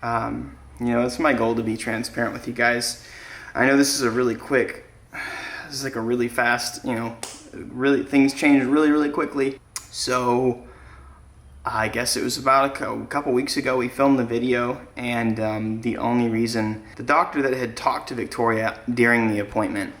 You know, it's my goal to be transparent with you guys. I know this is like a really fast, you know, really things change really quickly. So I guess it was about a couple weeks ago we filmed the video, and the only reason the doctor that had talked to Victoria during the appointment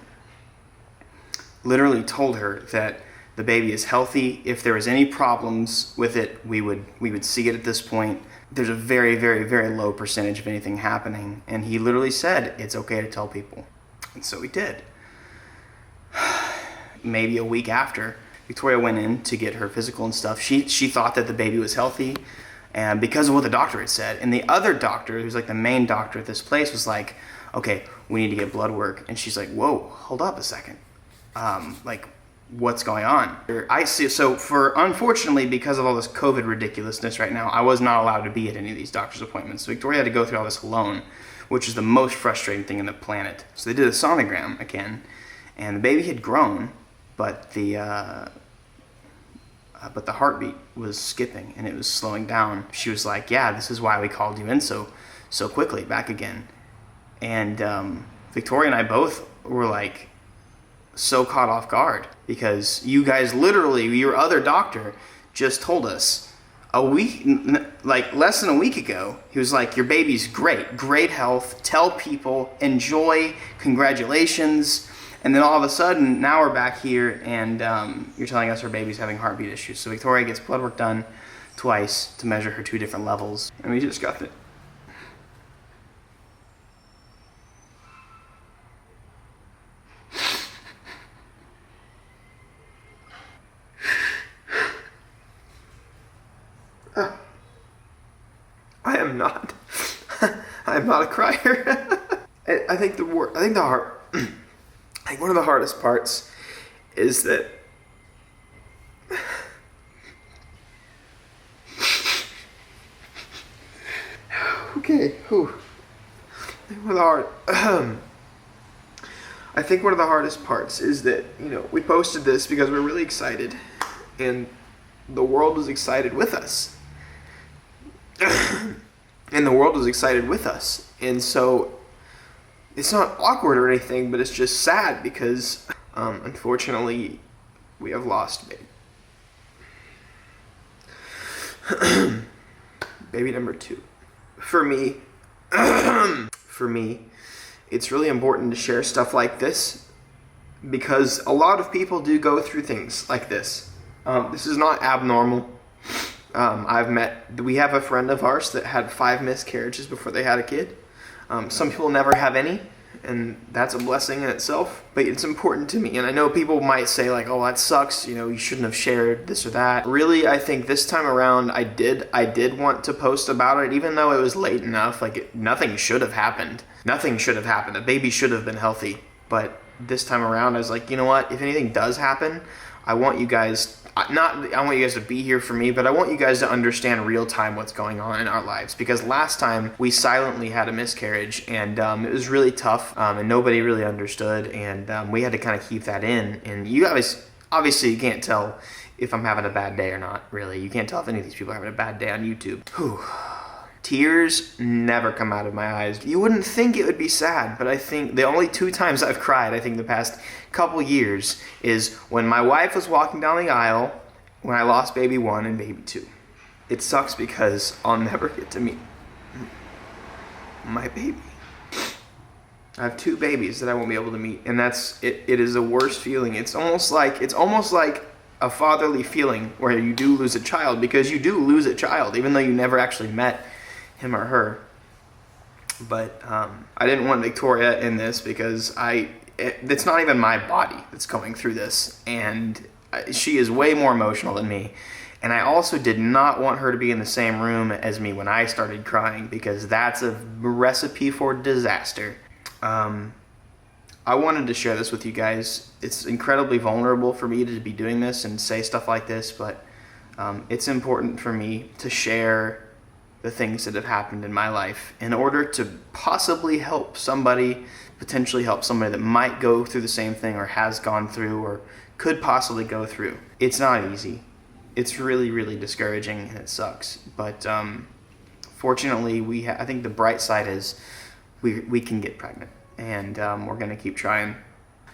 literally told her that the baby is healthy. If there was any problems with it, we would see it at this point. There's a very low percentage of anything happening, and he literally said it's okay to tell people, and so we did. Maybe a week after, Victoria went in to get her physical and stuff. She thought that the baby was healthy, and because of what the doctor had said, and the other doctor, who's like the main doctor at this place, was like, okay, we need to get blood work. And she's like, whoa, hold up a second. Like, what's going on? I see. So unfortunately, because of all this COVID ridiculousness right now, I was not allowed to be at any of these doctor's appointments. So Victoria had to go through all this alone, which is the most frustrating thing on the planet. So they did a sonogram again, and the baby had grown, but the heartbeat was skipping and it was slowing down. She was like, yeah, this is why we called you in so quickly back again. And Victoria and I both were like so caught off guard, because you guys literally, your other doctor just told us less than a week ago, he was like, your baby's great health, tell people, enjoy, congratulations. And then all of a sudden, now we're back here, and you're telling us her baby's having heartbeat issues. So Victoria gets blood work done twice to measure her 2 different levels. And we just got the... I am not. I am not a crier. I think one of the hardest parts is that okay. I think one of the hardest parts is that, you know, we posted this because we're really excited, and the world was excited with us. And the world was excited with us. And so it's not awkward or anything, but it's just sad because unfortunately we have lost baby number 2. For me, it's really important to share stuff like this, because a lot of people do go through things like this. This is not abnormal. We have a friend of ours that had 5 miscarriages before they had a kid. Some people never have any, and that's a blessing in itself, but it's important to me. And I know people might say like, oh, that sucks, you know, you shouldn't have shared this or that. Really, I think this time around I did want to post about it, even though it was late enough. Like, nothing should have happened. Nothing should have happened. The baby should have been healthy. But this time around I was like, you know what, if anything does happen, I want you guys to be here for me, but I want you guys to understand real time what's going on in our lives. Because last time we silently had a miscarriage, and it was really tough, and nobody really understood, and we had to kind of keep that in. And you guys, obviously you can't tell if I'm having a bad day or not, really. You can't tell if any of these people are having a bad day on YouTube. Whew. Tears never come out of my eyes. You wouldn't think it would be sad, but I think the only 2 times I've cried, I think the past couple years, is when my wife was walking down the aisle when I lost baby 1 and baby 2. It sucks because I'll never get to meet my baby. I have 2 babies that I won't be able to meet, and that's it. It is the worst feeling. It's almost like a fatherly feeling where you do lose a child, because you do lose a child, even though you never actually met him or her. But I didn't want Victoria in this because it's not even my body that's going through this, and she is way more emotional than me. And I also did not want her to be in the same room as me when I started crying, because that's a recipe for disaster. I wanted to share this with you guys. It's incredibly vulnerable for me to be doing this and say stuff like this, but it's important for me to share the things that have happened in my life in order to possibly help somebody, potentially help somebody that might go through the same thing or has gone through or could possibly go through. It's not easy. It's really discouraging, and it sucks. But fortunately, I think the bright side is we can get pregnant, and we're gonna keep trying.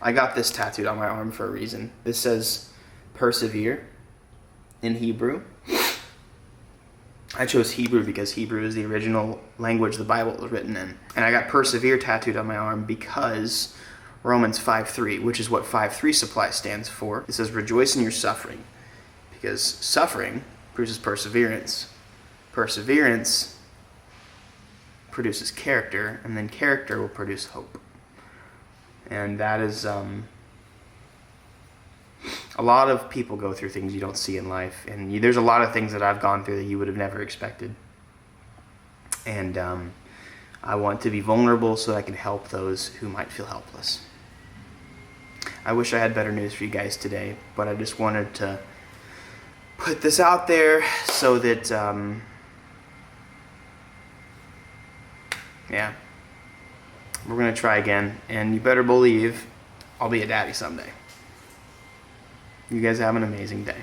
I got this tattooed on my arm for a reason. This says persevere in Hebrew. I chose Hebrew because Hebrew is the original language the Bible was written in. And I got persevere tattooed on my arm because Romans 5:3, which is what 5:3 supply stands for. It says rejoice in your suffering, because suffering produces perseverance. Perseverance produces character, and then character will produce hope. And that is, a lot of people go through things you don't see in life. And there's a lot of things that I've gone through that you would have never expected. And I want to be vulnerable so I can help those who might feel helpless. I wish I had better news for you guys today, but I just wanted to put this out there so that, we're going to try again, and you better believe I'll be a daddy someday. You guys have an amazing day.